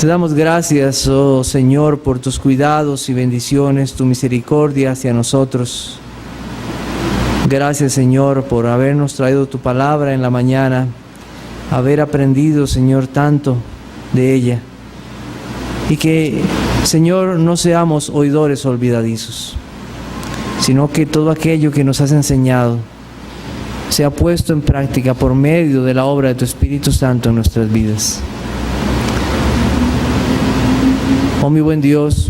Te damos gracias, oh Señor, por tus cuidados y bendiciones, tu misericordia hacia nosotros. Gracias, Señor, por habernos traído tu palabra en la mañana, haber aprendido, Señor, tanto de ella. Y que, Señor, no seamos oidores olvidadizos, sino que todo aquello que nos has enseñado sea puesto en práctica por medio de la obra de tu Espíritu Santo en nuestras vidas. Oh mi buen Dios,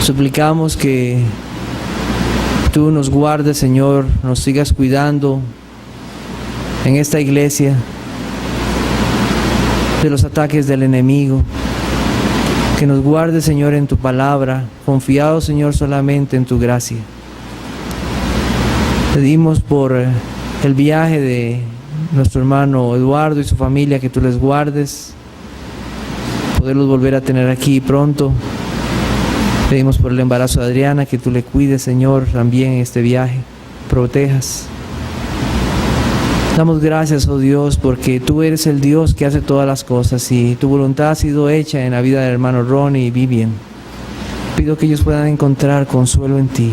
suplicamos que tú nos guardes, Señor, nos sigas cuidando en esta iglesia de los ataques del enemigo, que nos guardes, Señor, en tu palabra, confiados, Señor, solamente en tu gracia. Pedimos por el viaje de nuestro hermano Eduardo y su familia, que tú les guardes, poderlos volver a tener aquí pronto. Pedimos por el embarazo de Adriana, que tú le cuides, Señor, también en este viaje, protejas. Damos gracias, oh Dios, porque tú eres el Dios que hace todas las cosas y tu voluntad ha sido hecha en la vida del hermano Ronnie y Vivian. Pido que ellos puedan encontrar consuelo en ti,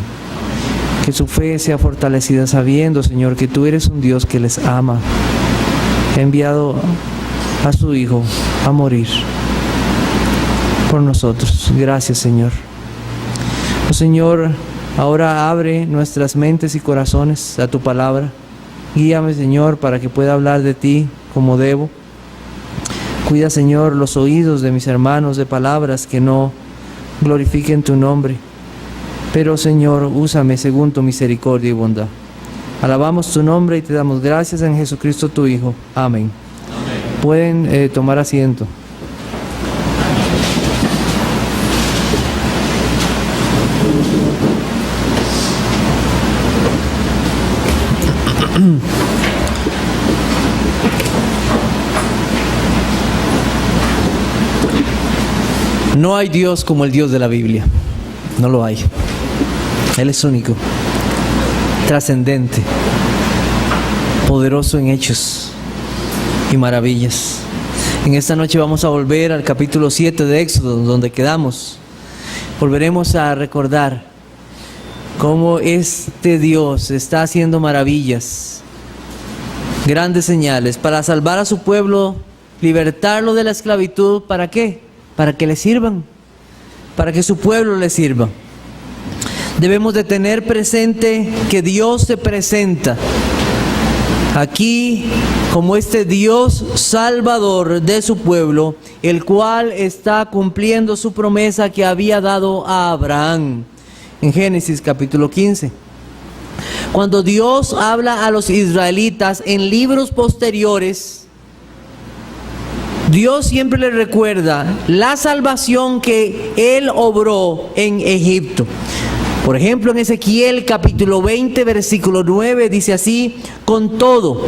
que su fe sea fortalecida sabiendo, Señor, que tú eres un Dios que les ama, que ha enviado a su Hijo a morir por nosotros. Gracias, Señor. Oh Señor, ahora abre nuestras mentes y corazones a tu palabra. Guíame, Señor, para que pueda hablar de ti como debo. Cuida, Señor, los oídos de mis hermanos de palabras que no glorifiquen tu nombre. Pero, Señor, úsame según tu misericordia y bondad. Alabamos tu nombre y te damos gracias en Jesucristo tu Hijo. Amén. Amén. Pueden tomar asiento. No hay Dios como el Dios de la Biblia. No lo hay. Él es único, trascendente, poderoso en hechos y maravillas. En esta noche vamos a volver al capítulo 7 de Éxodo, donde quedamos. Volveremos a recordar cómo este Dios está haciendo maravillas, grandes señales, para salvar a su pueblo, libertarlo de la esclavitud. ¿Para qué? Para que le sirvan, para que su pueblo le sirva. Debemos de tener presente que Dios se presenta aquí como este Dios salvador de su pueblo, el cual está cumpliendo su promesa que había dado a Abraham en Génesis capítulo 15. Cuando Dios habla a los israelitas en libros posteriores, Dios siempre les recuerda la salvación que Él obró en Egipto. Por ejemplo, en Ezequiel capítulo 20, versículo 9, dice así: con todo,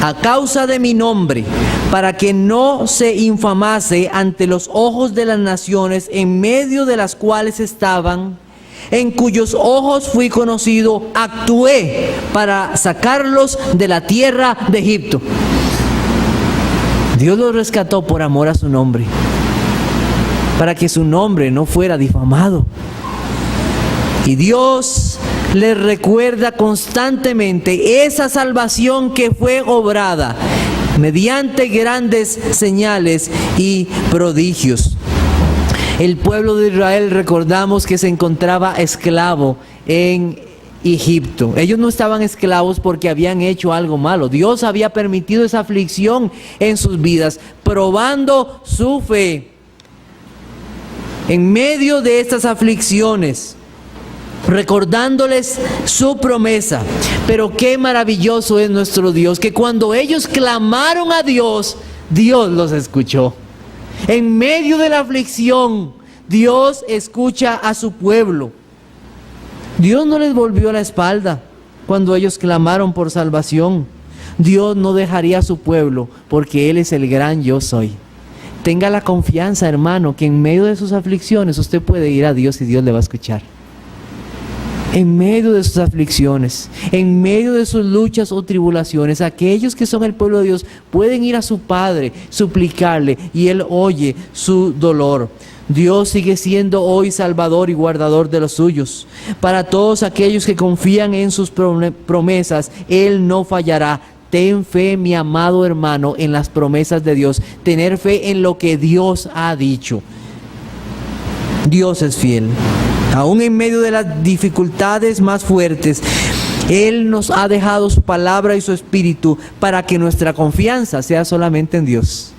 a causa de mi nombre, para que no se infamase ante los ojos de las naciones en medio de las cuales estaban, en cuyos ojos fui conocido, actué para sacarlos de la tierra de Egipto. Dios los rescató por amor a su nombre, para que su nombre no fuera difamado. Y Dios les recuerda constantemente esa salvación que fue obrada mediante grandes señales y prodigios. El pueblo de Israel, recordamos que se encontraba esclavo en Egipto. Ellos no estaban esclavos porque habían hecho algo malo. Dios había permitido esa aflicción en sus vidas, probando su fe. En medio de estas aflicciones, recordándoles su promesa. Pero qué maravilloso es nuestro Dios, que cuando ellos clamaron a Dios, Dios los escuchó. En medio de la aflicción, Dios escucha a su pueblo. Dios no les volvió la espalda cuando ellos clamaron por salvación. Dios no dejaría a su pueblo porque Él es el gran yo soy. Tenga la confianza, hermano, que en medio de sus aflicciones usted puede ir a Dios y Dios le va a escuchar. en medio de sus aflicciones, en medio de sus luchas o tribulaciones, aquellos que son el pueblo de Dios pueden ir a su Padre, suplicarle, y Él oye su dolor. Dios sigue siendo hoy Salvador y guardador de los suyos. Para todos aquellos que confían en sus promesas, Él no fallará. Ten fe, mi amado hermano, en las promesas de Dios. Tener fe en lo que Dios ha dicho. Dios es fiel. Aún en medio de las dificultades más fuertes, Él nos ha dejado su palabra y su espíritu para que nuestra confianza sea solamente en Dios.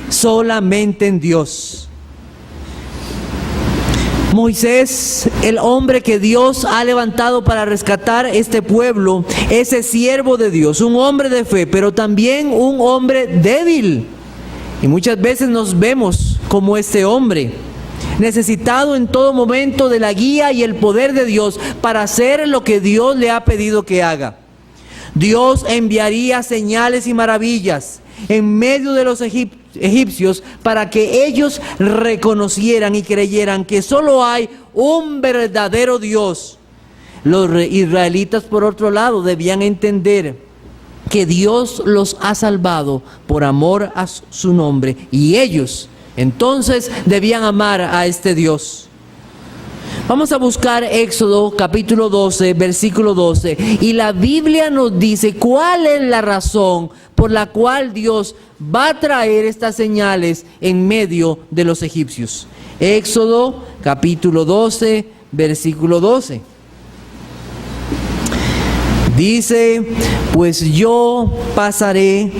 Solamente en Dios. Moisés, el hombre que Dios ha levantado para rescatar este pueblo, ese siervo de Dios, un hombre de fe, pero también un hombre débil. Y muchas veces nos vemos como este hombre, necesitado en todo momento de la guía y el poder de Dios para hacer lo que Dios le ha pedido que haga. Dios enviaría señales y maravillas en medio de los egipcios para que ellos reconocieran y creyeran que solo hay un verdadero Dios. Los israelitas, por otro lado, debían entender que Dios los ha salvado por amor a su nombre, y ellos entonces debían amar a este Dios. Vamos a buscar Éxodo capítulo 12, versículo 12. Y la Biblia nos dice cuál es la razón por la cual Dios va a traer estas señales en medio de los egipcios. Éxodo capítulo 12, versículo 12. Dice: pues yo pasaré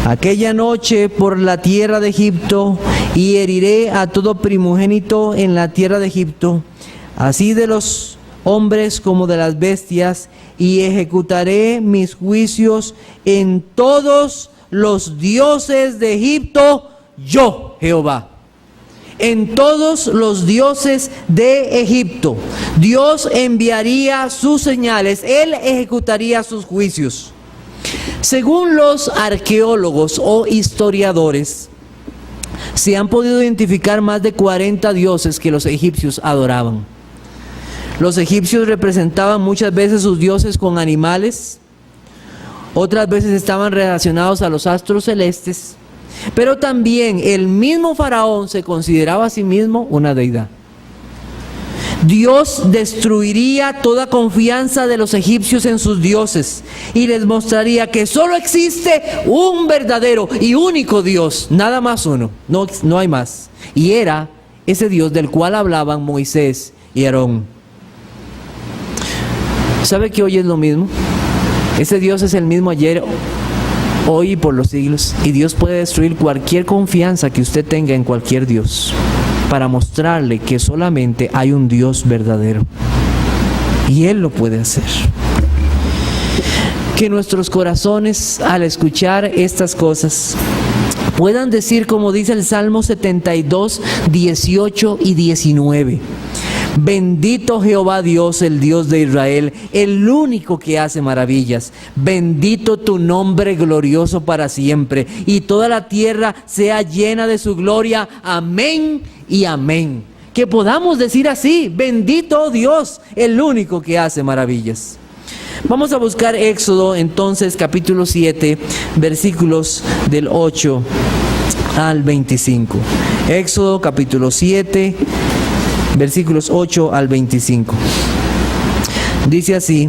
aquella noche por la tierra de Egipto y heriré a todo primogénito en la tierra de Egipto, así de los hombres como de las bestias, y ejecutaré mis juicios en todos los dioses de Egipto, yo, Jehová. En todos los dioses de Egipto, Dios enviaría sus señales, Él ejecutaría sus juicios. Según los arqueólogos o historiadores, se han podido identificar más de 40 dioses que los egipcios adoraban. Los egipcios representaban muchas veces sus dioses con animales, otras veces estaban relacionados a los astros celestes, pero también el mismo faraón se consideraba a sí mismo una deidad. Dios destruiría toda confianza de los egipcios en sus dioses y les mostraría que solo existe un verdadero y único Dios, nada más uno, no hay más. Y era ese Dios del cual hablaban Moisés y Aarón. ¿Sabe que hoy es lo mismo? Ese Dios es el mismo ayer, hoy y por los siglos. Y Dios puede destruir cualquier confianza que usted tenga en cualquier Dios, para mostrarle que solamente hay un Dios verdadero. Y Él lo puede hacer. Que nuestros corazones, al escuchar estas cosas, puedan decir como dice el Salmo 72, 18 y 19. Bendito Jehová Dios, el Dios de Israel, el único que hace maravillas. Bendito tu nombre glorioso para siempre, y toda la tierra sea llena de su gloria. Amén y amén. Que podamos decir así: bendito Dios, el único que hace maravillas. Vamos a buscar Éxodo entonces capítulo 7, versículos del 8 al 25. Éxodo capítulo 7, versículos 8 al 25. Dice así: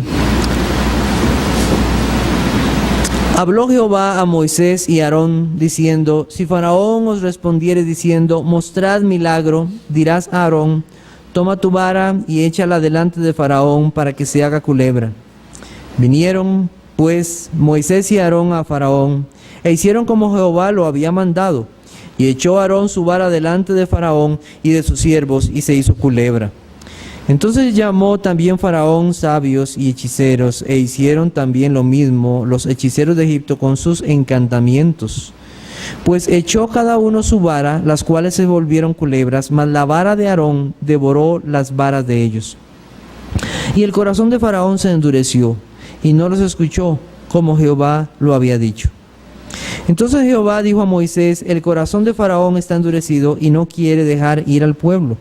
habló Jehová a Moisés y a Aarón diciendo: si Faraón os respondiere diciendo: mostrad milagro, dirás a Aarón: toma tu vara y échala delante de Faraón para que se haga culebra. Vinieron pues Moisés y Aarón a Faraón e hicieron como Jehová lo había mandado. Y echó Aarón su vara delante de Faraón y de sus siervos, y se hizo culebra. Entonces llamó también Faraón sabios y hechiceros, e hicieron también lo mismo los hechiceros de Egipto con sus encantamientos. Pues echó cada uno su vara, las cuales se volvieron culebras, mas la vara de Aarón devoró las varas de ellos. Y el corazón de Faraón se endureció, y no los escuchó, como Jehová lo había dicho. Entonces Jehová dijo a Moisés: el corazón de Faraón está endurecido y no quiere dejar ir al pueblo.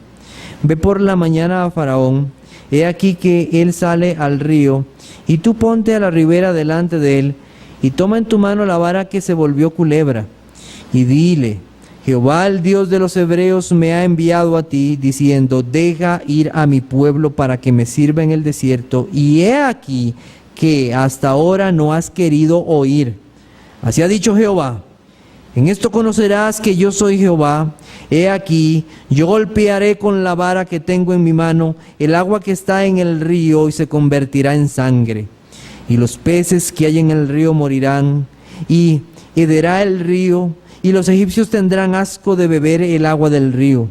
Ve por la mañana a Faraón he aquí que él sale al río, y tú ponte a la ribera delante de él, y toma en tu mano la vara que se volvió culebra, y dile: Jehová, el Dios de los hebreos, me ha enviado a ti, diciendo: deja ir a mi pueblo para que me sirva en el desierto, y he aquí que hasta ahora no has querido oír. Así ha dicho Jehová: en esto conocerás que yo soy Jehová. He aquí, yo golpearé con la vara que tengo en mi mano el agua que está en el río, y se convertirá en sangre. Y los peces que hay en el río morirán, y hederá el río, y los egipcios tendrán asco de beber el agua del río.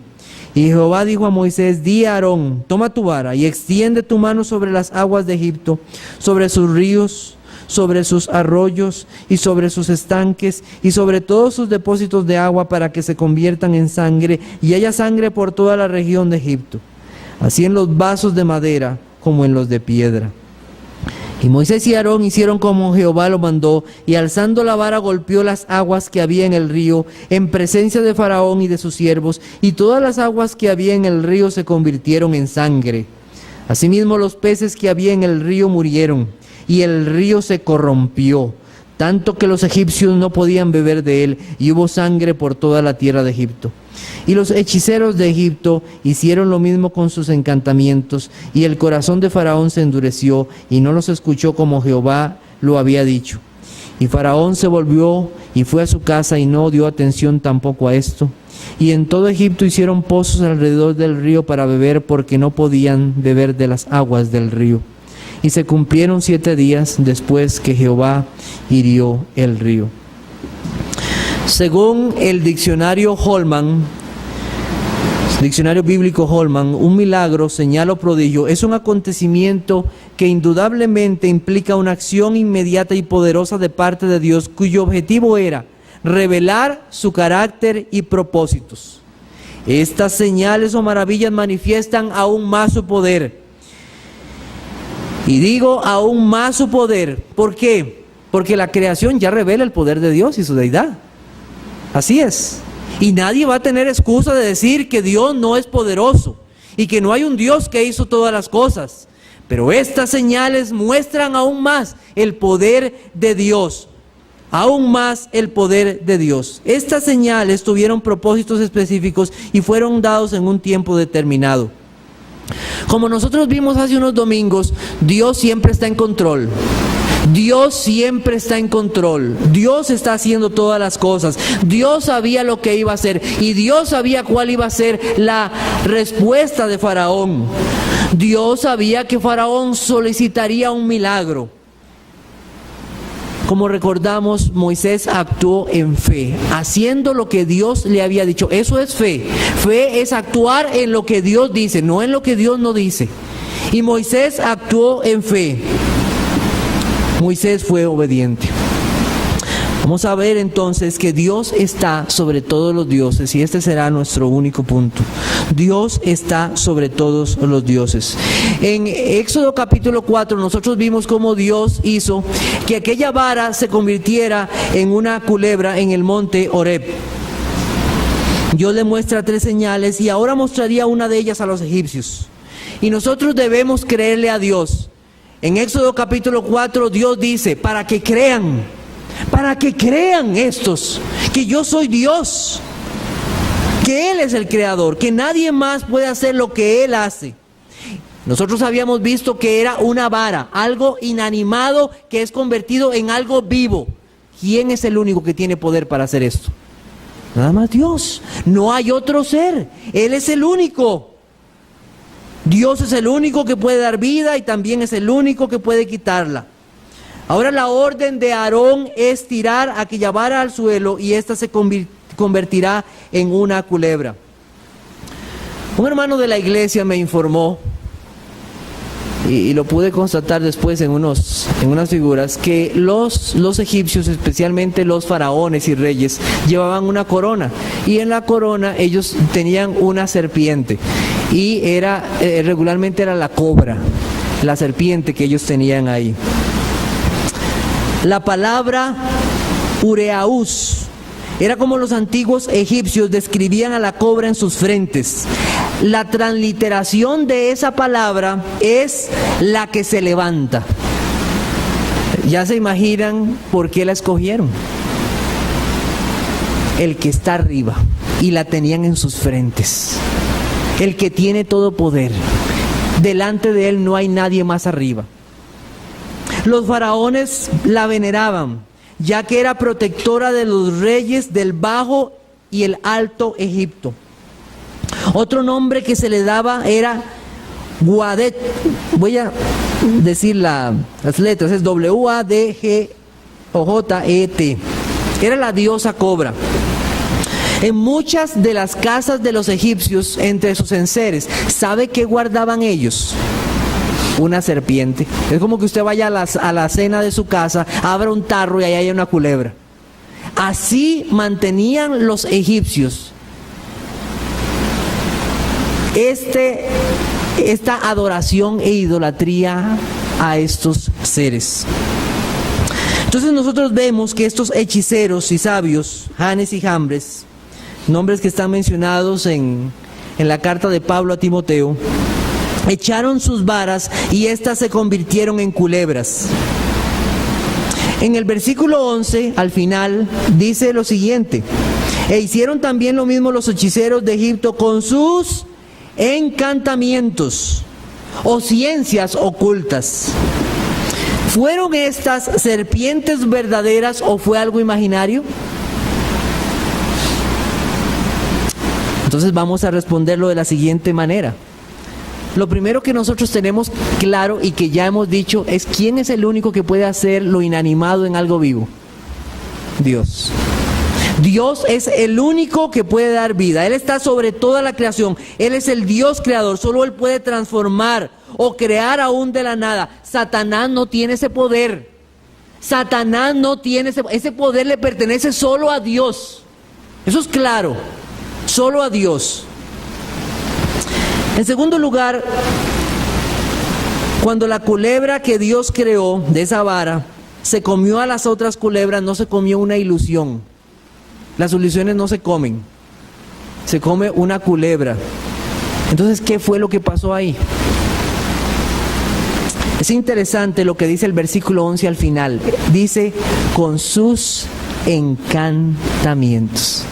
Y Jehová dijo a Moisés: di a Aarón: toma tu vara y extiende tu mano sobre las aguas de Egipto, sobre sus ríos, sobre sus arroyos y sobre sus estanques y sobre todos sus depósitos de agua, para que se conviertan en sangre y haya sangre por toda la región de Egipto, así en los vasos de madera como en los de piedra. Y Moisés y Aarón hicieron como Jehová lo mandó, y alzando la vara golpeó las aguas que había en el río en presencia de Faraón y de sus siervos, y todas las aguas que había en el río se convirtieron en sangre. Asimismo los peces que había en el río murieron, y el río se corrompió, tanto que los egipcios no podían beber de él, y hubo sangre por toda la tierra de Egipto. Y los hechiceros de Egipto hicieron lo mismo con sus encantamientos, y el corazón de Faraón se endureció, y no los escuchó como Jehová lo había dicho. Y Faraón se volvió y fue a su casa, y no dio atención tampoco a esto. Y en todo Egipto hicieron pozos alrededor del río para beber, porque no podían beber de las aguas del río. Y se cumplieron 7 días después que Jehová hirió el río. Según el diccionario Holman, diccionario bíblico Holman, un milagro, señal o prodigio es un acontecimiento que indudablemente implica una acción inmediata y poderosa de parte de Dios, cuyo objetivo era revelar su carácter y propósitos. Estas señales o maravillas manifiestan aún más su poder. Y digo aún más su poder. ¿Por qué? Porque la creación ya revela el poder de Dios y su deidad. Así es. Y nadie va a tener excusa de decir que Dios no es poderoso y que no hay un Dios que hizo todas las cosas. Pero estas señales muestran aún más el poder de Dios. Aún más el poder de Dios. Estas señales tuvieron propósitos específicos y fueron dados en un tiempo determinado. Como nosotros vimos hace unos domingos, Dios siempre está en control. Dios siempre está en control. Dios está haciendo todas las cosas. Dios sabía lo que iba a hacer y Dios sabía cuál iba a ser la respuesta de Faraón. Dios sabía que Faraón solicitaría un milagro. Como recordamos, Moisés actuó en fe, haciendo lo que Dios le había dicho. Eso es fe. Fe es actuar en lo que Dios dice, no en lo que Dios no dice. Y Moisés actuó en fe. Moisés fue obediente. Vamos a ver entonces que Dios está sobre todos los dioses, y este será nuestro único punto. Dios está sobre todos los dioses. En Éxodo capítulo 4 nosotros vimos cómo Dios hizo que aquella vara se convirtiera en una culebra en el monte Horeb. Dios le muestra 3 señales y ahora mostraría una de ellas a los egipcios. Y nosotros debemos creerle a Dios. En Éxodo capítulo 4 Dios dice: para que crean estos, que yo soy Dios, que Él es el creador, que nadie más puede hacer lo que Él hace. Nosotros habíamos visto que era una vara, algo inanimado que es convertido en algo vivo. ¿Quién es el único que tiene poder para hacer esto? Nada más Dios. No hay otro ser. Él es el único. Dios es el único que puede dar vida y también es el único que puede quitarla. Ahora la orden de Aarón es tirar aquella vara al suelo y ésta se convertirá en una culebra. Un hermano de la iglesia me informó, y lo pude constatar después en unas figuras, que los egipcios, especialmente los faraones y reyes, llevaban una corona, y en la corona ellos tenían una serpiente, y regularmente era la cobra, la serpiente que ellos tenían ahí. La palabra ureaús era como los antiguos egipcios describían a la cobra en sus frentes. la transliteración de esa palabra es la que se levanta. Ya se imaginan por qué la escogieron. El que está arriba, y la tenían en sus frentes. El que tiene todo poder. Delante de él no hay nadie más arriba. Los faraones la veneraban, ya que era protectora de los reyes del Bajo y el Alto Egipto. Otro nombre que se le daba era Wadet. Voy a decir las letras, es W-A-D-G-O-J-E-T. Era la diosa cobra. En muchas de las casas de los egipcios, entre sus enseres, ¿sabe qué guardaban ellos? Una serpiente. Es como que usted vaya a la cena de su casa, abra un tarro y ahí hay una culebra. Así mantenían los egipcios esta adoración e idolatría a estos seres. Entonces nosotros vemos que estos hechiceros y sabios, Janes y Jambres, nombres que están mencionados en la carta de Pablo a Timoteo, echaron sus varas y éstas se convirtieron en culebras. En el versículo 11, al final, dice lo siguiente: e hicieron también lo mismo los hechiceros de Egipto con sus encantamientos o ciencias ocultas. ¿Fueron estas serpientes verdaderas o fue algo imaginario? Entonces vamos a responderlo de la siguiente manera. Lo primero que nosotros tenemos claro y que ya hemos dicho es quién es el único que puede hacer lo inanimado en algo vivo. Dios. Dios es el único que puede dar vida. Él está sobre toda la creación. Él es el Dios creador. Solo Él puede transformar o crear aún de la nada. Satanás no tiene ese poder. Satanás no tiene ese poder, le pertenece solo a Dios. Eso es claro. Solo a Dios. En segundo lugar, cuando la culebra que Dios creó de esa vara se comió a las otras culebras, no se comió una ilusión. Las ilusiones no se comen. Se come una culebra. Entonces, ¿qué fue lo que pasó ahí? Es interesante lo que dice el versículo 11 al final. Dice, con sus encantamientos.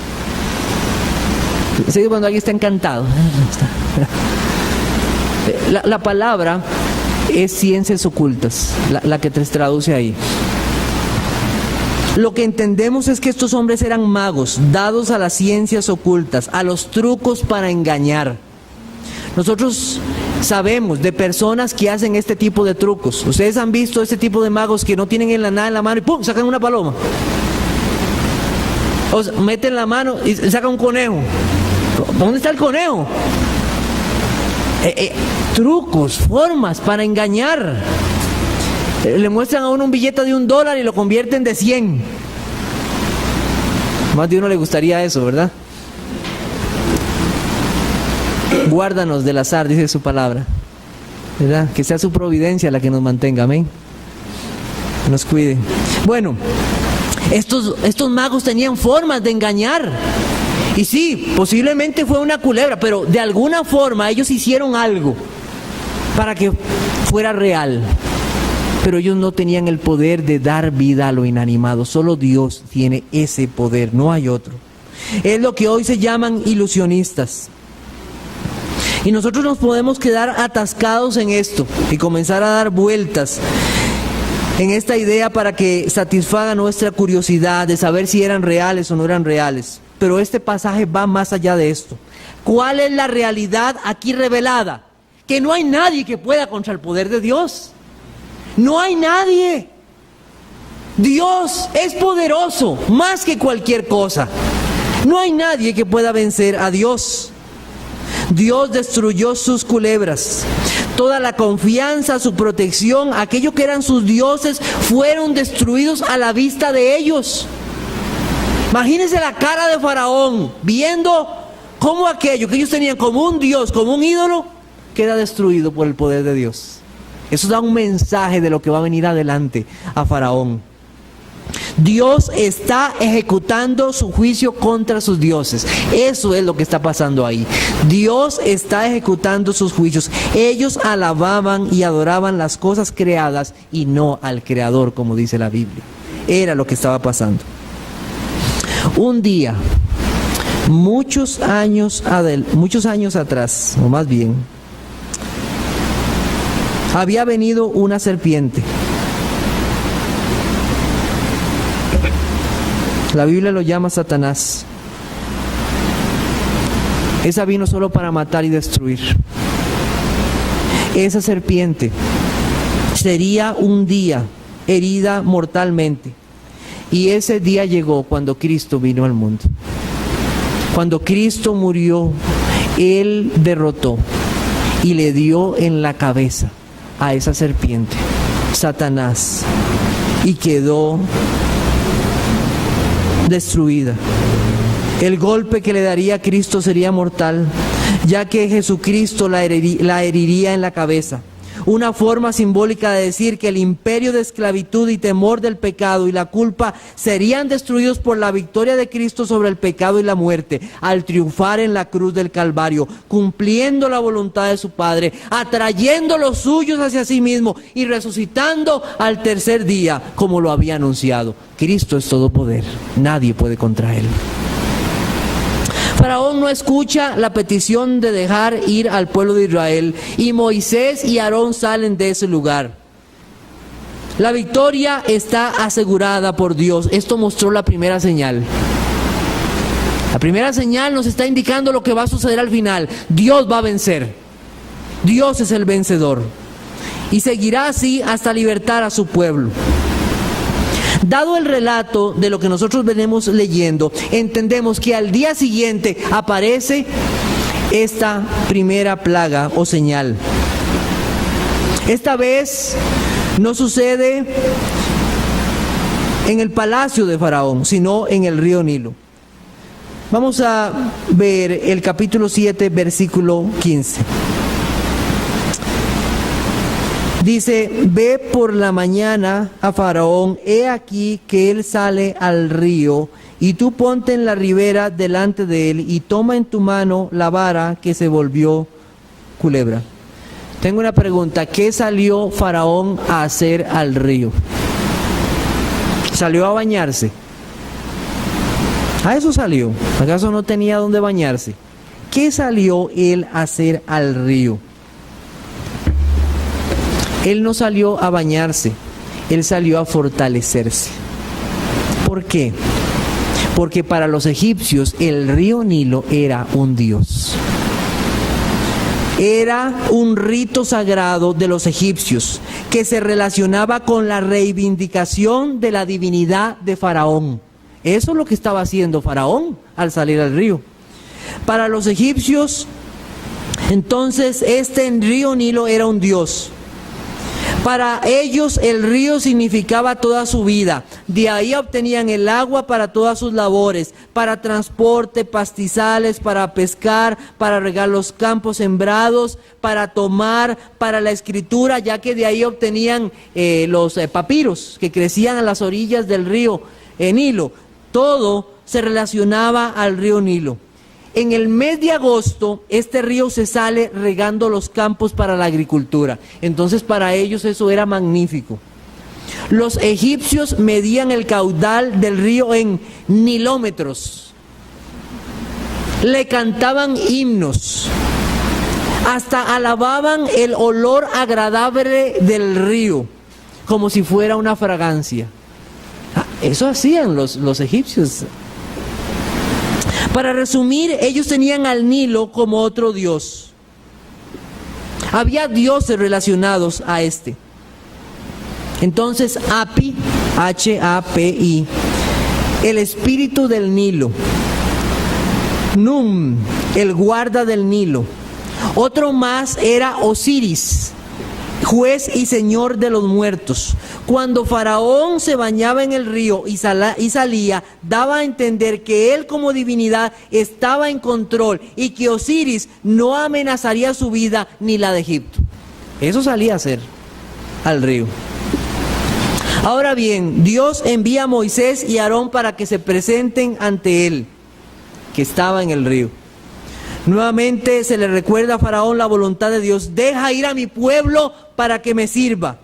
¿Sí? Cuando alguien está encantado. La palabra es ciencias ocultas, la que te traduce ahí. Lo que entendemos es que estos hombres eran magos, dados a las ciencias ocultas, a los trucos para engañar. Nosotros sabemos de personas que hacen este tipo de trucos. Ustedes han visto este tipo de magos que no tienen nada en la mano y ¡pum!, sacan una paloma. O meten la mano y sacan un conejo. ¿Dónde está el conejo? Trucos, formas para engañar. Le muestran a uno un billete de $1 y lo convierten de 100. Más de uno le gustaría eso, ¿verdad? Guárdanos del azar, dice su palabra, ¿verdad? Que sea su providencia la que nos mantenga, amén. Nos cuide. Bueno, estos magos tenían formas de engañar. Y sí, posiblemente fue una culebra, pero de alguna forma ellos hicieron algo para que fuera real. Pero ellos no tenían el poder de dar vida a lo inanimado. Solo Dios tiene ese poder, no hay otro. Es lo que hoy se llaman ilusionistas. Y nosotros nos podemos quedar atascados en esto y comenzar a dar vueltas en esta idea para que satisfaga nuestra curiosidad de saber si eran reales o no eran reales. Pero este pasaje va más allá de esto. ¿Cuál es la realidad aquí revelada? Que no hay nadie que pueda contra el poder de Dios. No hay nadie. Dios es poderoso más que cualquier cosa. No hay nadie que pueda vencer a Dios. Dios destruyó sus culebras. Toda la confianza, su protección, aquello que eran sus dioses, fueron destruidos a la vista de ellos. Imagínense la cara de Faraón, viendo cómo aquello que ellos tenían como un dios, como un ídolo, queda destruido por el poder de Dios. Eso da un mensaje de lo que va a venir adelante a Faraón. Dios está ejecutando su juicio contra sus dioses. Eso es lo que está pasando ahí. Dios está ejecutando sus juicios. Ellos alababan y adoraban las cosas creadas y no al Creador, como dice la Biblia. Era lo que estaba pasando. Un día, muchos años atrás, o más bien, había venido una serpiente. La Biblia lo llama Satanás. Esa vino solo para matar y destruir. Esa serpiente sería un día herida mortalmente. Y ese día llegó cuando Cristo vino al mundo. Cuando Cristo murió, Él derrotó y le dio en la cabeza a esa serpiente, Satanás, y quedó destruida. El golpe que le daría a Cristo sería mortal, ya que Jesucristo la heriría en la cabeza. Una forma simbólica de decir que el imperio de esclavitud y temor del pecado y la culpa serían destruidos por la victoria de Cristo sobre el pecado y la muerte, al triunfar en la cruz del Calvario, cumpliendo la voluntad de su Padre, atrayendo los suyos hacia sí mismo y resucitando al tercer día, como lo había anunciado. Cristo es todo poder, nadie puede contra Él. Faraón no escucha la petición de dejar ir al pueblo de Israel y Moisés y Aarón salen de ese lugar. La victoria está asegurada por Dios. Esto mostró la primera señal. La primera señal nos está indicando lo que va a suceder al final. Dios va a vencer. Dios es el vencedor. Y seguirá así hasta libertar a su pueblo. Dado el relato de lo que nosotros venimos leyendo, entendemos que al día siguiente aparece esta primera plaga o señal. Esta vez no sucede en el palacio de Faraón, sino en el río Nilo. Vamos a ver el capítulo 7, versículo 15. Dice: ve por la mañana a Faraón, he aquí que él sale al río, y tú ponte en la ribera delante de él, y toma en tu mano la vara que se volvió culebra. Tengo una pregunta: ¿qué salió Faraón a hacer al río? ¿Salió a bañarse? A eso salió. ¿Acaso no tenía dónde bañarse? ¿Qué salió él a hacer al río? Él no salió a bañarse, él salió a fortalecerse. ¿Por qué? Porque para los egipcios el río Nilo era un dios. Era un rito sagrado de los egipcios que se relacionaba con la reivindicación de la divinidad de Faraón. Eso es lo que estaba haciendo Faraón al salir al río. Para los egipcios, entonces, este río Nilo era un dios. Para ellos el río significaba toda su vida. De ahí obtenían el agua para todas sus labores, para transporte, pastizales, para pescar, para regar los campos sembrados, para tomar, para la escritura, ya que de ahí obtenían los papiros que crecían a las orillas del río Nilo. Todo se relacionaba al río Nilo. En el mes de agosto, este río se sale regando los campos para la agricultura. Entonces, para ellos eso era magnífico. Los egipcios medían el caudal del río en nilómetros. Le cantaban himnos. Hasta alababan el olor agradable del río, como si fuera una fragancia. Eso hacían los egipcios. Para resumir, ellos tenían al Nilo como otro dios. Había dioses relacionados a este. Entonces, Hapi, H-A-P-I, el espíritu del Nilo. Num, el guarda del Nilo. Otro más era Osiris, juez y señor de los muertos. Cuando Faraón se bañaba en el río y salía, daba a entender que él como divinidad estaba en control y que Osiris no amenazaría su vida ni la de Egipto. Eso salía a hacer al río. Ahora bien, Dios envía a Moisés y Aarón para que se presenten ante él, que estaba en el río. Nuevamente se le recuerda a Faraón la voluntad de Dios: deja ir a mi pueblo para que me sirva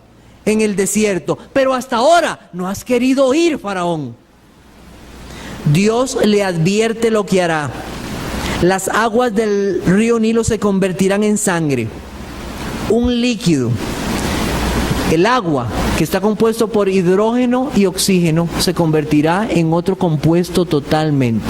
en el desierto. Pero hasta ahora no has querido ir, Faraón. Dios le advierte lo que hará. Las aguas del río Nilo se convertirán en sangre, un líquido. El agua, que está compuesto por hidrógeno y oxígeno, se convertirá en otro compuesto totalmente.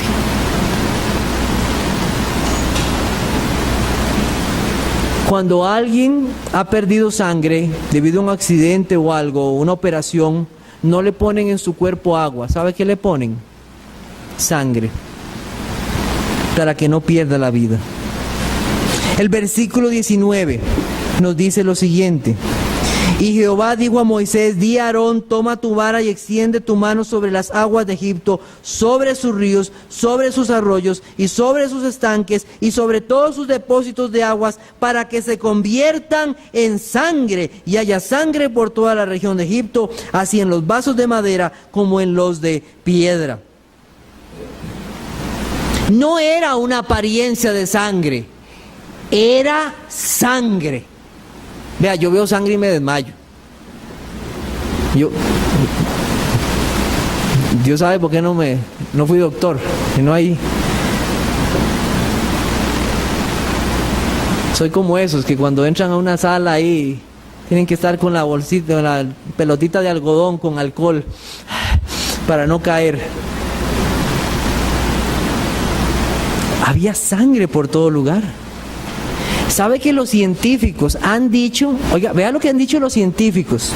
Cuando alguien ha perdido sangre debido a un accidente o algo, una operación, no le ponen en su cuerpo agua. ¿Sabe qué le ponen? Sangre, para que no pierda la vida. El versículo 19 nos dice lo siguiente: y Jehová dijo a Moisés: di a Aarón, toma tu vara y extiende tu mano sobre las aguas de Egipto, sobre sus ríos, sobre sus arroyos y sobre sus estanques y sobre todos sus depósitos de aguas, para que se conviertan en sangre y haya sangre por toda la región de Egipto, así en los vasos de madera como en los de piedra. No era una apariencia de sangre, era sangre. Vea, yo veo sangre y me desmayo. Dios sabe por qué no fui doctor. Y no hay. Soy como esos que cuando entran a una sala ahí tienen que estar con la bolsita, la pelotita de algodón con alcohol para no caer. Había sangre por todo lugar. ¿Sabe que los científicos han dicho? Oiga, vea lo que han dicho los científicos.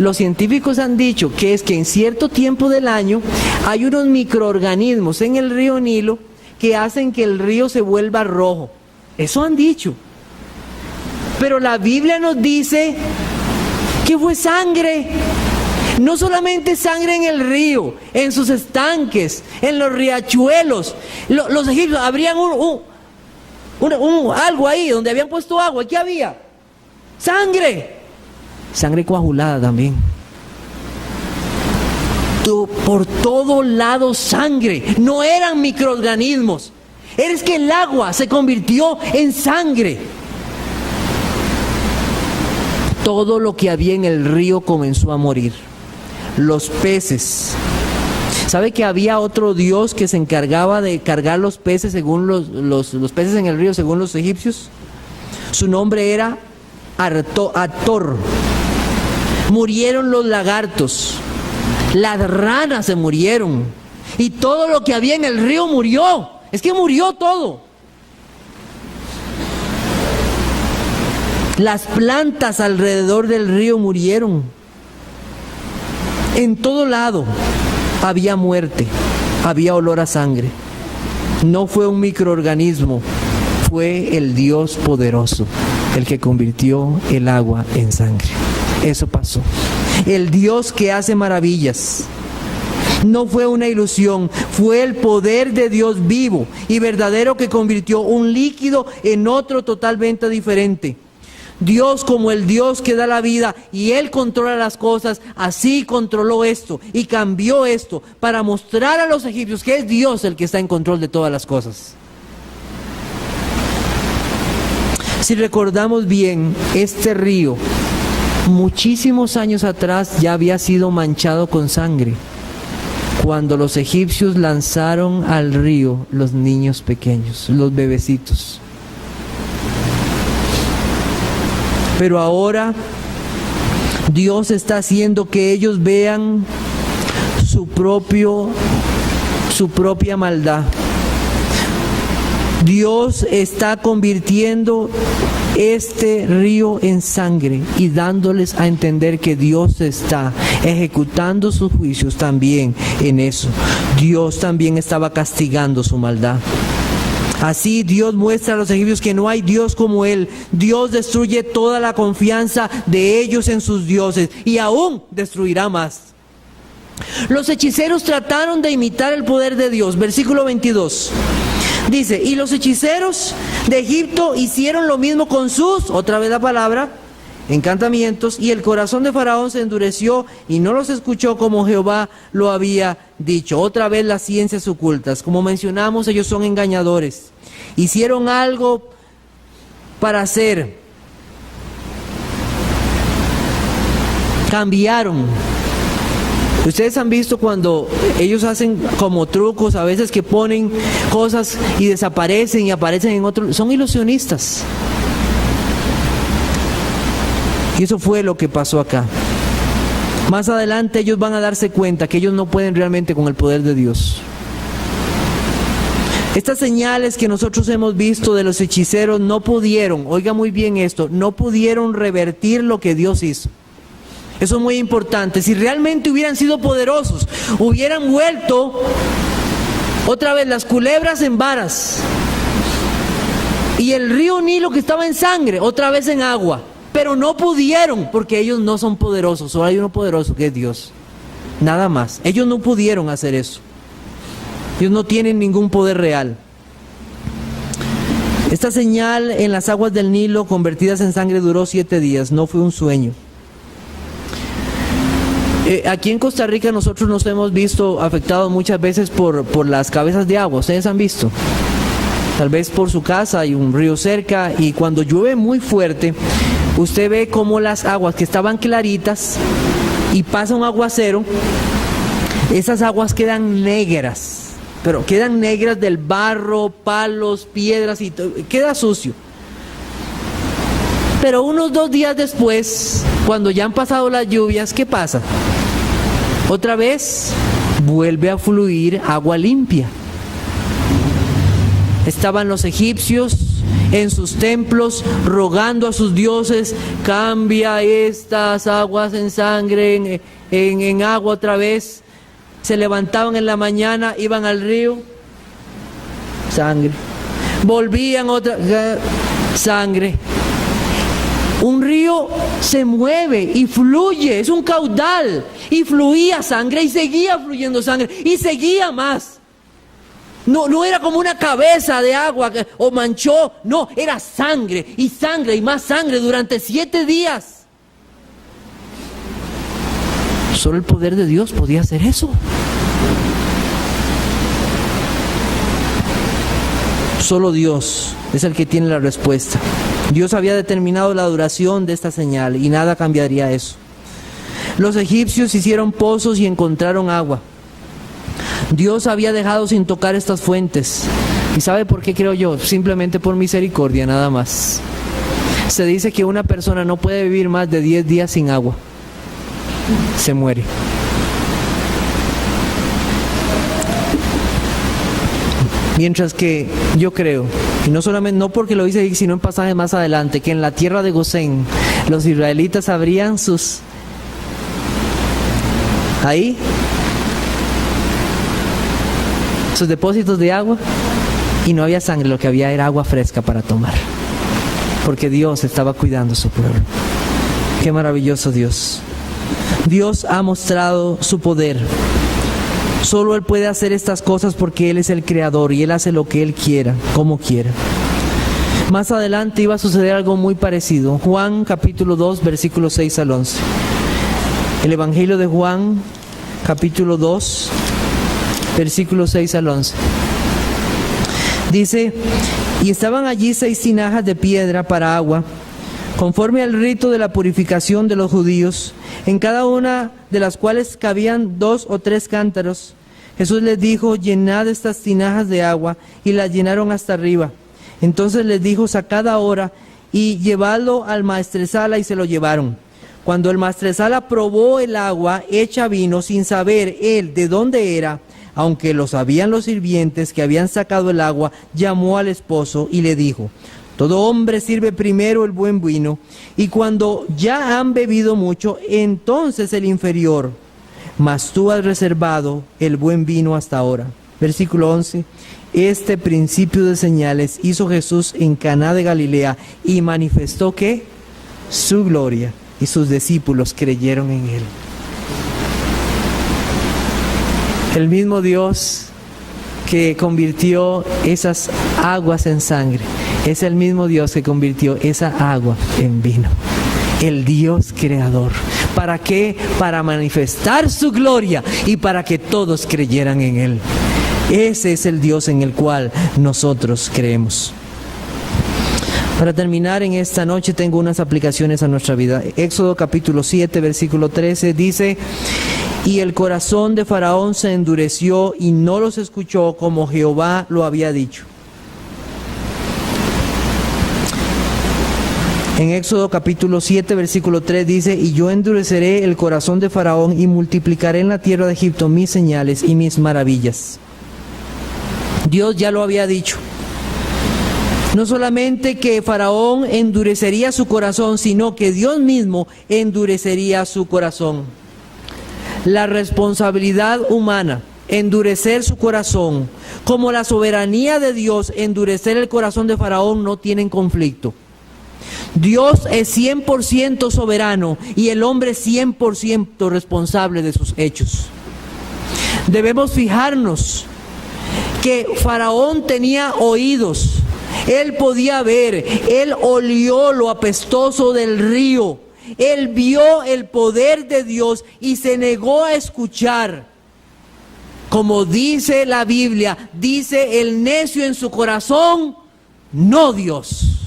Los científicos han dicho que es que en cierto tiempo del año hay unos microorganismos en el río Nilo que hacen que el río se vuelva rojo. Eso han dicho. Pero la Biblia nos dice que fue sangre. No solamente sangre en el río, en sus estanques, en los riachuelos. Los egipcios abrían algo ahí donde habían puesto agua. ¿Qué había? Sangre. Sangre coagulada también. Por todo lado sangre. No eran microorganismos. Es que el agua se convirtió en sangre. Todo lo que había en el río comenzó a morir. Los peces. ¿Sabe que había otro dios que se encargaba de cargar los peces según los peces en el río según los egipcios? Su nombre era Ator. Murieron los lagartos, las ranas se murieron y todo lo que había en el río murió. Es que murió todo. Las plantas alrededor del río murieron. En todo lado había muerte, había olor a sangre. No fue un microorganismo, fue el Dios poderoso el que convirtió el agua en sangre. Eso pasó. El Dios que hace maravillas. No fue una ilusión, fue el poder de Dios vivo y verdadero que convirtió un líquido en otro totalmente diferente. Dios, como el Dios que da la vida y Él controla las cosas, así controló esto y cambió esto para mostrar a los egipcios que es Dios el que está en control de todas las cosas. Si recordamos bien, este río, muchísimos años atrás ya había sido manchado con sangre, cuando los egipcios lanzaron al río los niños pequeños, los bebecitos. Pero ahora Dios está haciendo que ellos vean su propia maldad. Dios está convirtiendo este río en sangre y dándoles a entender que Dios está ejecutando sus juicios también en eso. Dios también estaba castigando su maldad. Así Dios muestra a los egipcios que no hay Dios como Él. Dios destruye toda la confianza de ellos en sus dioses y aún destruirá más. Los hechiceros trataron de imitar el poder de Dios. Versículo 22. Dice, y los hechiceros de Egipto hicieron lo mismo con sus, otra vez la palabra, encantamientos, y el corazón de Faraón se endureció y no los escuchó como Jehová lo había dicho. Otra vez las ciencias ocultas. Como mencionamos, ellos son engañadores. Hicieron algo para hacer. Cambiaron. Ustedes han visto cuando ellos hacen como trucos, a veces que ponen cosas y desaparecen y aparecen en otro. Son ilusionistas. Y eso fue lo que pasó acá. Más adelante ellos van a darse cuenta que ellos no pueden realmente con el poder de Dios. Estas señales que nosotros hemos visto de los hechiceros no pudieron, oiga muy bien esto, no pudieron revertir lo que Dios hizo. Eso es muy importante. Si realmente hubieran sido poderosos, hubieran vuelto otra vez las culebras en varas y el río Nilo que estaba en sangre, otra vez en agua. Pero no pudieron, porque ellos no son poderosos. Solo hay uno poderoso, que es Dios. Nada más. Ellos no pudieron hacer eso. Ellos no tienen ningún poder real. Esta señal en las aguas del Nilo convertidas en sangre duró 7 días. No fue un sueño. Aquí en Costa Rica nosotros nos hemos visto afectados muchas veces por las cabezas de agua. ¿Ustedes han visto? Tal vez por su casa hay un río cerca y cuando llueve muy fuerte, usted ve como las aguas que estaban claritas y pasa un aguacero, esas aguas quedan negras, pero quedan negras del barro, palos, piedras y todo, queda sucio. Pero unos 2 días después, cuando ya han pasado las lluvias, ¿qué pasa? Otra vez vuelve a fluir agua limpia. Estaban los egipcios en sus templos rogando a sus dioses: cambia estas aguas en sangre, en agua otra vez. Se levantaban en la mañana, iban al río, sangre. Volvían otra, sangre. Un río se mueve y fluye, es un caudal, y fluía sangre y seguía fluyendo sangre y seguía más. No era como una cabeza de agua o manchó, no, era sangre y más sangre durante 7 días. Solo el poder de Dios podía hacer eso. Solo Dios es el que tiene la respuesta. Dios había determinado la duración de esta señal y nada cambiaría eso. Los egipcios hicieron pozos y encontraron agua. Dios había dejado sin tocar estas fuentes. ¿Y sabe por qué creo yo? Simplemente por misericordia, nada más. Se dice que una persona no puede vivir más de 10 días sin agua. Se muere. Mientras que yo creo, y no solamente, no porque lo dice ahí, sino en pasajes más adelante, que en la tierra de Gosén los israelitas abrían sus depósitos de agua y no había sangre, lo que había era agua fresca para tomar, porque Dios estaba cuidando a su pueblo. Qué maravilloso Dios. Dios ha mostrado su poder. Solo Él puede hacer estas cosas porque Él es el creador y Él hace lo que Él quiera, como quiera. Más adelante iba a suceder algo muy parecido. Juan capítulo 2, versículos 6 al 11. El Evangelio de Juan capítulo 2, versículos 6 al 11. Dice: y estaban allí 6 tinajas de piedra para agua, conforme al rito de la purificación de los judíos, en cada una de las cuales cabían 2 o 3 cántaros. Jesús les dijo: llenad estas tinajas de agua, y las llenaron hasta arriba. Entonces les dijo: sacad ahora y llevadlo al maestresala, y se lo llevaron. Cuando el maestresala probó el agua hecha vino, sin saber él de dónde era, aunque lo sabían los sirvientes que habían sacado el agua, llamó al esposo y le dijo: todo hombre sirve primero el buen vino, y cuando ya han bebido mucho, entonces el inferior. Mas tú has reservado el buen vino hasta ahora. Versículo 11. Este principio de señales hizo Jesús en Caná de Galilea y manifestó ¿qué? Su gloria, y sus discípulos creyeron en Él. El mismo Dios que convirtió esas aguas en sangre es el mismo Dios que convirtió esa agua en vino. el Dios creador. ¿Para qué? Para manifestar su gloria y para que todos creyeran en Él. Ese es el Dios en el cual nosotros creemos. Para terminar en esta noche tengo unas aplicaciones a nuestra vida. Éxodo capítulo 7, versículo 13 dice: y el corazón de Faraón se endureció y no los escuchó como Jehová lo había dicho. En Éxodo capítulo 7, versículo 3 dice: y yo endureceré el corazón de Faraón y multiplicaré en la tierra de Egipto mis señales y mis maravillas. Dios ya lo había dicho. No solamente que Faraón endurecería su corazón, sino que Dios mismo endurecería su corazón. La responsabilidad humana, endurecer su corazón, como la soberanía de Dios, endurecer el corazón de Faraón, no tienen conflicto. Dios es 100% soberano y el hombre es 100% responsable de sus hechos. Debemos fijarnos que Faraón tenía oídos. Él podía ver, él olió lo apestoso del río, él vio el poder de Dios y se negó a escuchar. Como dice la Biblia, dice el necio en su corazón, no Dios.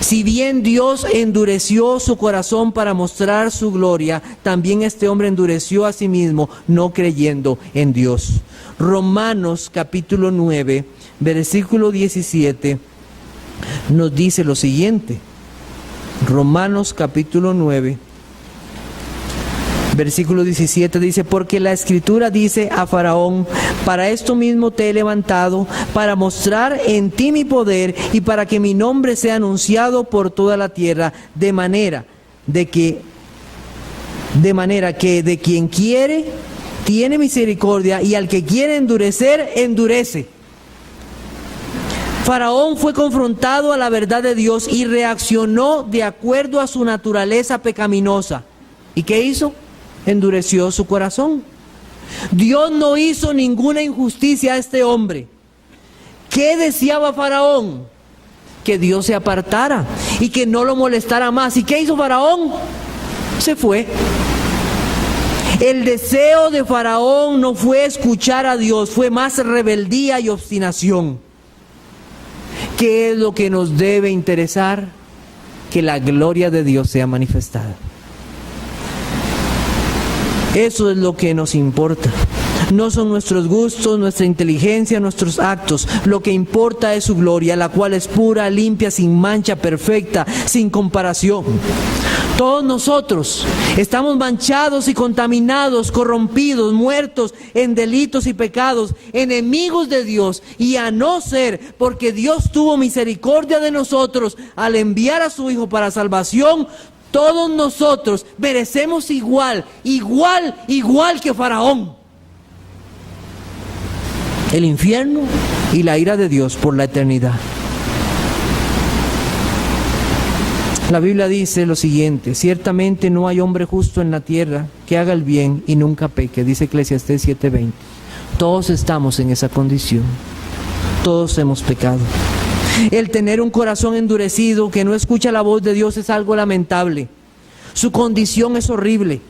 Si bien Dios endureció su corazón para mostrar su gloria, también este hombre endureció a sí mismo, no creyendo en Dios. Romanos capítulo 9, versículo 17, nos dice lo siguiente. Romanos capítulo 9, versículo 17 dice: porque la Escritura dice a Faraón: para esto mismo te he levantado, para mostrar en ti mi poder y para que mi nombre sea anunciado por toda la tierra, de manera que de quien quiere tiene misericordia y al que quiere endurecer, endurece. Faraón fue confrontado a la verdad de Dios y reaccionó de acuerdo a su naturaleza pecaminosa. ¿Y qué hizo? Endureció su corazón. Dios no hizo ninguna injusticia a este hombre. ¿Qué deseaba Faraón? Que Dios se apartara y que no lo molestara más. ¿Y qué hizo Faraón? Se fue. El deseo de Faraón no fue escuchar a Dios, fue más rebeldía y obstinación. ¿Qué es lo que nos debe interesar? Que la gloria de Dios sea manifestada. Eso es lo que nos importa. No son nuestros gustos, nuestra inteligencia, nuestros actos. Lo que importa es su gloria, la cual es pura, limpia, sin mancha, perfecta, sin comparación. Todos nosotros estamos manchados y contaminados, corrompidos, muertos en delitos y pecados, enemigos de Dios. Y a no ser porque Dios tuvo misericordia de nosotros al enviar a su Hijo para salvación, todos nosotros merecemos igual que Faraón, el infierno y la ira de Dios por la eternidad. La Biblia dice lo siguiente: ciertamente no hay hombre justo en la tierra que haga el bien y nunca peque, dice Eclesiastés 7:20. Todos estamos en esa condición, todos hemos pecado. El tener un corazón endurecido que no escucha la voz de Dios es algo lamentable. Su condición es horrible.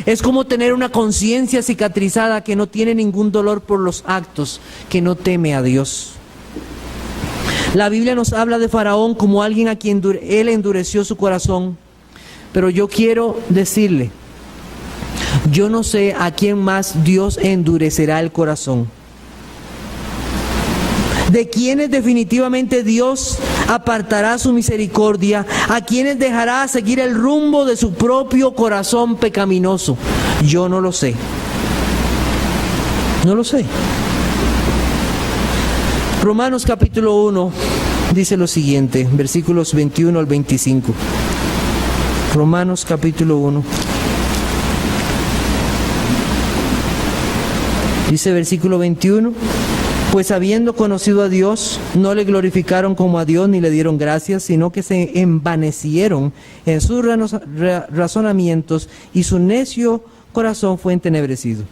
Es como tener una conciencia cicatrizada que no tiene ningún dolor por los actos, que no teme a Dios. La Biblia nos habla de Faraón como alguien a quien él endureció su corazón. Pero yo quiero decirle, yo no sé a quién más Dios endurecerá el corazón. De quienes definitivamente Dios apartará su misericordia, a quienes dejará seguir el rumbo de su propio corazón pecaminoso. Yo no lo sé. No lo sé. Romanos capítulo 1 dice lo siguiente, versículos 21 al 25. Romanos capítulo 1. Dice versículo 21. Pues habiendo conocido a Dios, no le glorificaron como a Dios ni le dieron gracias, sino que se envanecieron en sus razonamientos y su necio corazón fue entenebrecido.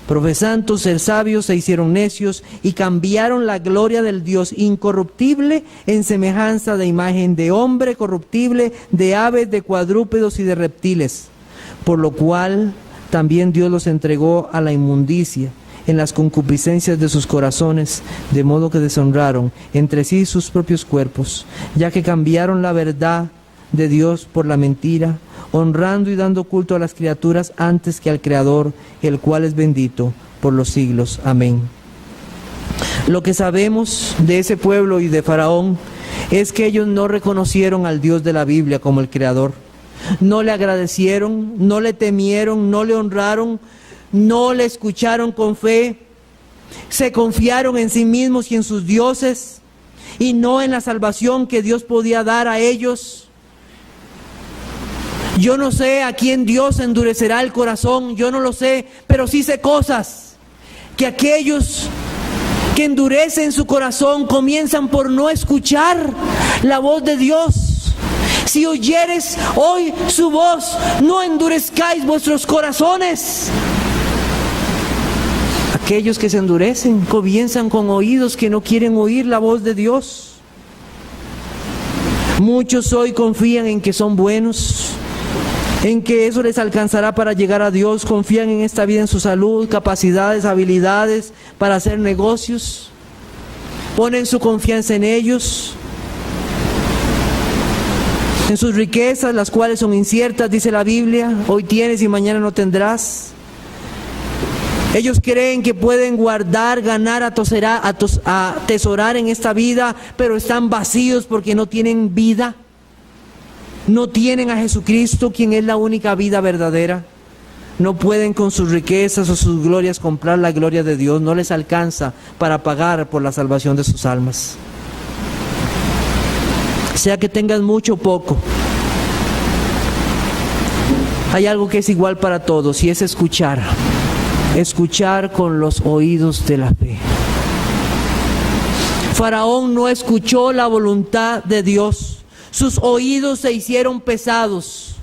Profesando ser sabios, se hicieron necios y cambiaron la gloria del Dios incorruptible en semejanza de imagen de hombre corruptible, de aves, de cuadrúpedos y de reptiles. Por lo cual también Dios los entregó a la inmundicia en las concupiscencias de sus corazones, de modo que deshonraron entre sí sus propios cuerpos, ya que cambiaron la verdad de Dios por la mentira, honrando y dando culto a las criaturas antes que al Creador, el cual es bendito por los siglos. Amén. Lo que sabemos de ese pueblo y de Faraón es que ellos no reconocieron al Dios de la Biblia como el Creador. No le agradecieron, no le temieron, no le honraron, no le escucharon con fe. Se confiaron en sí mismos y en sus dioses y no en la salvación que Dios podía dar a ellos. Yo no sé a quién Dios endurecerá el corazón, yo no lo sé, pero sí sé cosas, que aquellos que endurecen su corazón comienzan por no escuchar la voz de Dios. Si oyeres hoy su voz, no endurezcáis vuestros corazones. Aquellos que se endurecen comienzan con oídos que no quieren oír la voz de Dios. Muchos hoy confían en que son buenos, en que eso les alcanzará para llegar a Dios, confían en esta vida, en su salud, capacidades, habilidades para hacer negocios, ponen su confianza en ellos, en sus riquezas, las cuales son inciertas, dice la Biblia, hoy tienes y mañana no tendrás. Ellos creen que pueden guardar, ganar, atesorar en esta vida, pero están vacíos porque no tienen vida. No tienen a Jesucristo, quien es la única vida verdadera. No pueden con sus riquezas o sus glorias comprar la gloria de Dios. No les alcanza para pagar por la salvación de sus almas. Sea que tengas mucho o poco, hay algo que es igual para todos y es escuchar. Escuchar con los oídos de la fe. Faraón no escuchó la voluntad de Dios. Sus oídos se hicieron pesados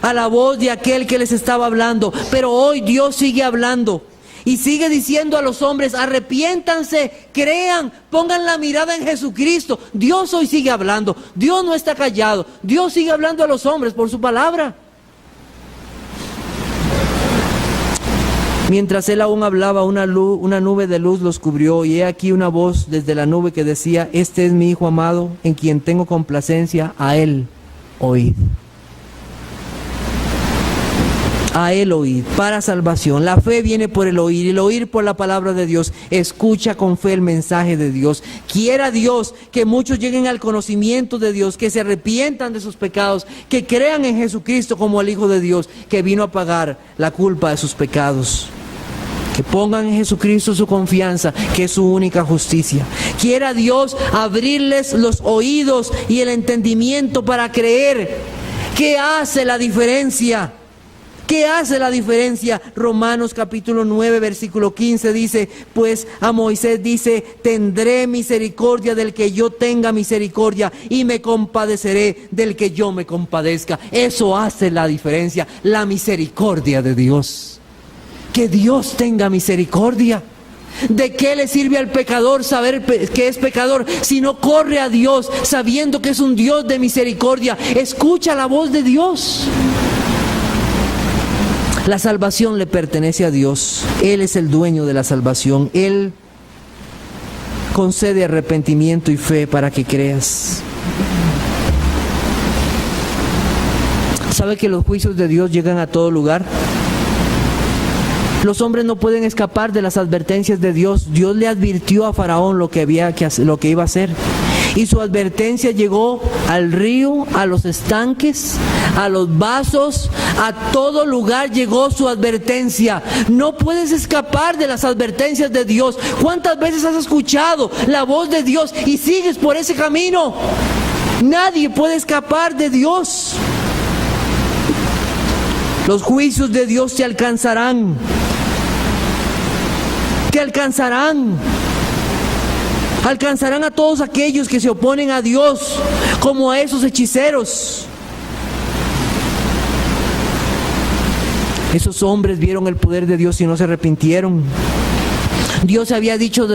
a la voz de aquel que les estaba hablando. Pero hoy Dios sigue hablando y sigue diciendo a los hombres: arrepiéntanse, crean, pongan la mirada en Jesucristo. Dios hoy sigue hablando. Dios no está callado. Dios sigue hablando a los hombres por su palabra. Mientras él aún hablaba, una nube de luz los cubrió, y he aquí una voz desde la nube que decía: este es mi Hijo amado, en quien tengo complacencia, a él oíd. A él oíd, para salvación. La fe viene por el oír por la palabra de Dios. Escucha con fe el mensaje de Dios. Quiera Dios que muchos lleguen al conocimiento de Dios, que se arrepientan de sus pecados, que crean en Jesucristo como el Hijo de Dios, que vino a pagar la culpa de sus pecados. Que pongan en Jesucristo su confianza, que es su única justicia. Quiera Dios abrirles los oídos y el entendimiento para creer. ¿Qué hace la diferencia? ¿Qué hace la diferencia? Romanos capítulo 9, versículo 15 dice: pues a Moisés dice: tendré misericordia del que yo tenga misericordia, y me compadeceré del que yo me compadezca. Eso hace la diferencia, la misericordia de Dios. Que Dios tenga misericordia. ¿De qué le sirve al pecador saber que es pecador si no corre a Dios sabiendo que es un Dios de misericordia? Escucha la voz de Dios. La salvación le pertenece a Dios. Él es el dueño de la salvación. Él concede arrepentimiento y fe para que creas. ¿Sabe que los juicios de Dios llegan a todo lugar? Los hombres no pueden escapar de las advertencias de Dios. Dios le advirtió a Faraón lo que iba a hacer. Y su advertencia llegó al río, a los estanques, a los vasos, a todo lugar llegó su advertencia. No puedes escapar de las advertencias de Dios. ¿Cuántas veces has escuchado la voz de Dios y sigues por ese camino? Nadie puede escapar de Dios. Los juicios de Dios te alcanzarán. Te alcanzarán. Alcanzarán a todos aquellos que se oponen a Dios, como a esos hechiceros. Esos hombres vieron el poder de Dios y no se arrepintieron. Dios había dicho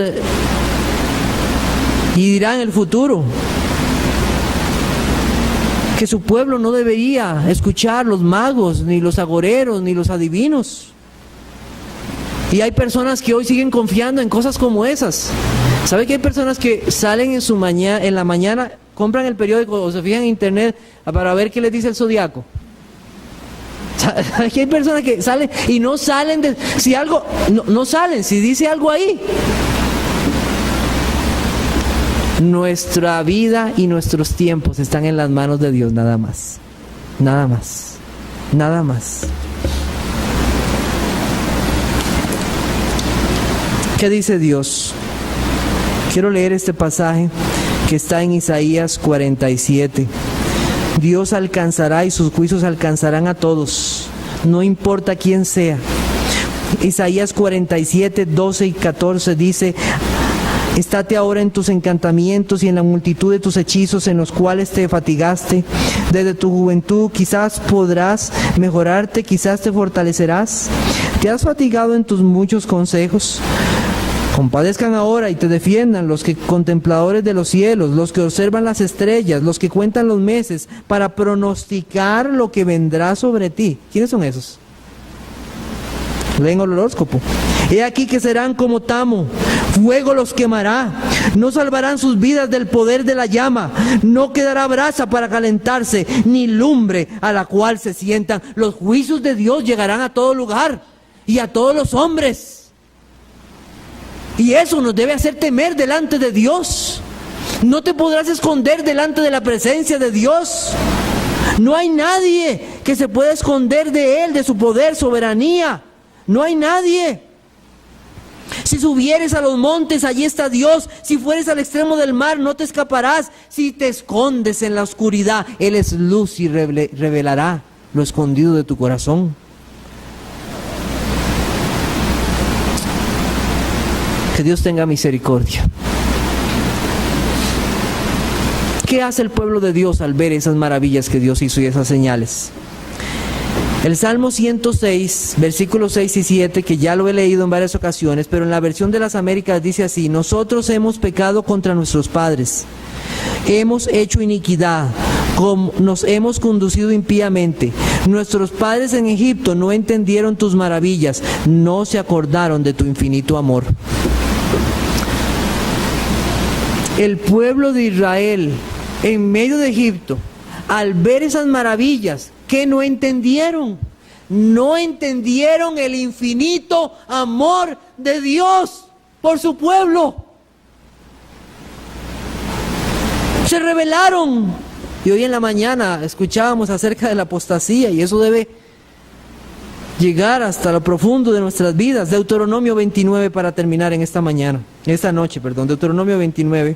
y dirá en el futuro que su pueblo no debería escuchar los magos, ni los agoreros, ni los adivinos. Y hay personas que hoy siguen confiando en cosas como esas. ¿Sabe que hay personas que salen en la mañana, compran el periódico o se fijan en internet para ver qué les dice el zodiaco? ¿Sabe que hay personas que salen y no salen si algo, no salen, si dice algo ahí? Nuestra vida y nuestros tiempos están en las manos de Dios, nada más. Nada más. Nada más. ¿Qué dice Dios? Quiero leer este pasaje que está en Isaías 47. Dios alcanzará y sus juicios alcanzarán a todos, no importa quién sea. Isaías 47, 12 y 14 dice: estate ahora en tus encantamientos y en la multitud de tus hechizos en los cuales te fatigaste. Desde tu juventud quizás podrás mejorarte, quizás te fortalecerás. ¿Te has fatigado en tus muchos consejos? Compadezcan ahora y te defiendan los que contempladores de los cielos, los que observan las estrellas, los que cuentan los meses, para pronosticar lo que vendrá sobre ti. ¿Quiénes son esos? Leen el horóscopo. He aquí que serán como tamo, fuego los quemará, no salvarán sus vidas del poder de la llama, no quedará brasa para calentarse, ni lumbre a la cual se sientan. Los juicios de Dios llegarán a todo lugar y a todos los hombres. Y eso nos debe hacer temer delante de Dios. No te podrás esconder delante de la presencia de Dios. No hay nadie que se pueda esconder de Él, de su poder, soberanía. No hay nadie. Si subieres a los montes, allí está Dios. Si fueres al extremo del mar, no te escaparás. Si te escondes en la oscuridad, Él es luz y revelará lo escondido de tu corazón. Que Dios tenga misericordia. ¿Qué hace el pueblo de Dios al ver esas maravillas que Dios hizo y esas señales? El Salmo 106, versículos 6 y 7, que ya lo he leído en varias ocasiones, pero en la versión de las Américas dice así: nosotros hemos pecado contra nuestros padres, hemos hecho iniquidad, nos hemos conducido impíamente. Nuestros padres en Egipto no entendieron tus maravillas, no se acordaron de tu infinito amor. El pueblo de Israel en medio de Egipto, al ver esas maravillas, ¿qué no entendieron? No entendieron el infinito amor de Dios por su pueblo. Se rebelaron. Y hoy en la mañana escuchábamos acerca de la apostasía, y eso debe llegar hasta lo profundo de nuestras vidas. Deuteronomio 29 para terminar en esta noche, Deuteronomio 29.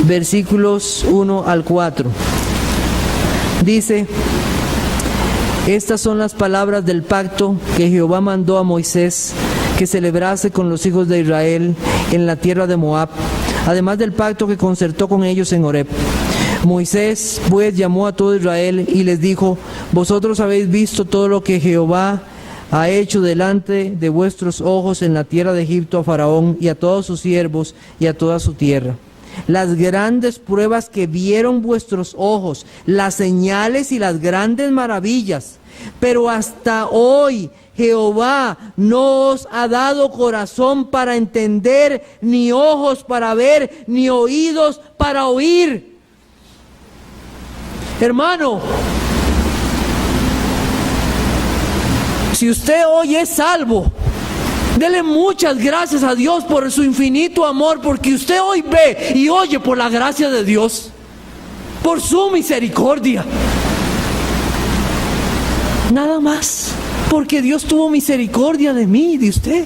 Versículos 1 al 4. Dice: estas son las palabras del pacto que Jehová mandó a Moisés que celebrase con los hijos de Israel en la tierra de Moab, además del pacto que concertó con ellos en Horeb. Moisés pues llamó a todo Israel y les dijo: vosotros habéis visto todo lo que Jehová ha hecho delante de vuestros ojos en la tierra de Egipto a Faraón y a todos sus siervos y a toda su tierra. Las grandes pruebas que vieron vuestros ojos, las señales y las grandes maravillas. Pero hasta hoy Jehová no os ha dado corazón para entender, ni ojos para ver, ni oídos para oír. Hermano, si usted hoy es salvo, dele muchas gracias a Dios por su infinito amor, porque usted hoy ve y oye por la gracia de Dios, por su misericordia. Nada más, porque Dios tuvo misericordia de mí y de usted.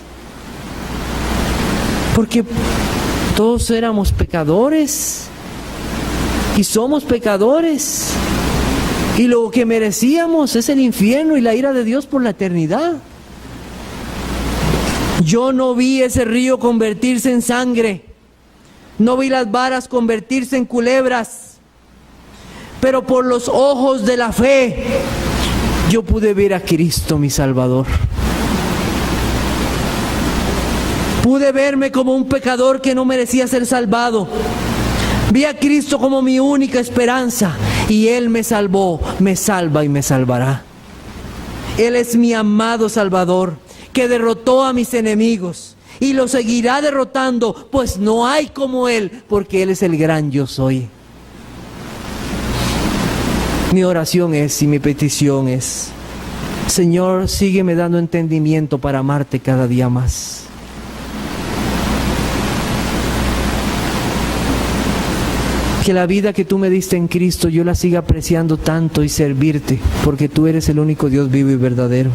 Porque todos éramos pecadores y somos pecadores, y lo que merecíamos es el infierno y la ira de Dios por la eternidad. Yo no vi ese río convertirse en sangre, no vi las varas convertirse en culebras, pero por los ojos de la fe yo pude ver a Cristo mi Salvador. Pude verme como un pecador que no merecía ser salvado. Vi a Cristo como mi única esperanza y Él me salvó, me salva y me salvará. Él es mi amado Salvador, que derrotó a mis enemigos y lo seguirá derrotando, pues no hay como Él, porque Él es el gran yo soy. Mi oración es y mi petición es: Señor, sígueme dando entendimiento para amarte cada día más. Que la vida que tú me diste en Cristo yo la siga apreciando tanto y servirte, porque tú eres el único Dios vivo y verdadero.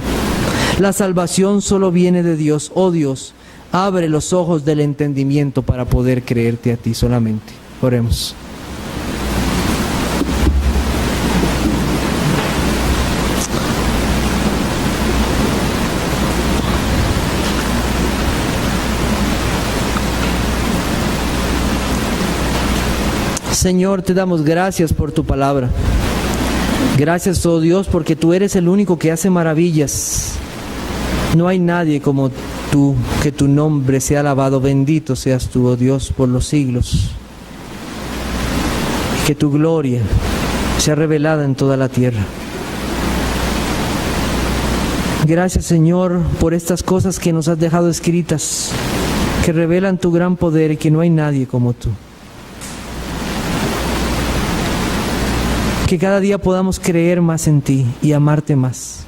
La salvación solo viene de Dios. Oh Dios, abre los ojos del entendimiento para poder creerte a ti solamente. Oremos. Señor, te damos gracias por tu palabra. Gracias, oh Dios, porque tú eres el único que hace maravillas. No hay nadie como tú, que tu nombre sea alabado. Bendito seas tú, oh Dios, por los siglos. Y que tu gloria sea revelada en toda la tierra. Gracias, Señor, por estas cosas que nos has dejado escritas, que revelan tu gran poder y que no hay nadie como tú. Que cada día podamos creer más en ti y amarte más.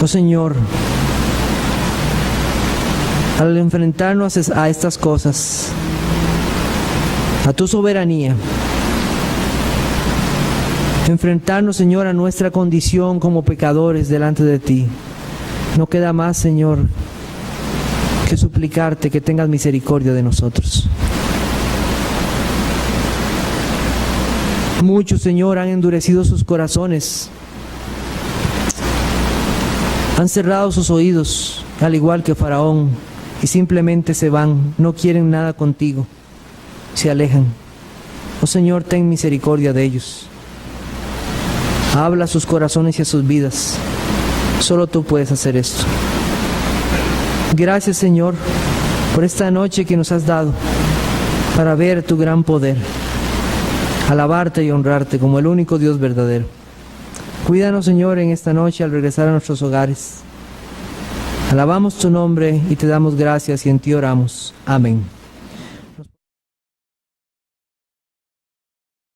Oh Señor, al enfrentarnos a estas cosas, a tu soberanía, enfrentarnos, Señor, a nuestra condición como pecadores delante de ti, no queda más, Señor, que suplicarte que tengas misericordia de nosotros. Muchos, Señor, han endurecido sus corazones, han cerrado sus oídos, al igual que Faraón, y simplemente se van, no quieren nada contigo, se alejan. Oh Señor, ten misericordia de ellos. Habla a sus corazones y a sus vidas. Solo tú puedes hacer esto. Gracias, Señor, por esta noche que nos has dado para ver tu gran poder, alabarte y honrarte como el único Dios verdadero. Cuídanos, Señor, en esta noche al regresar a nuestros hogares. Alabamos tu nombre y te damos gracias y en ti oramos. Amén.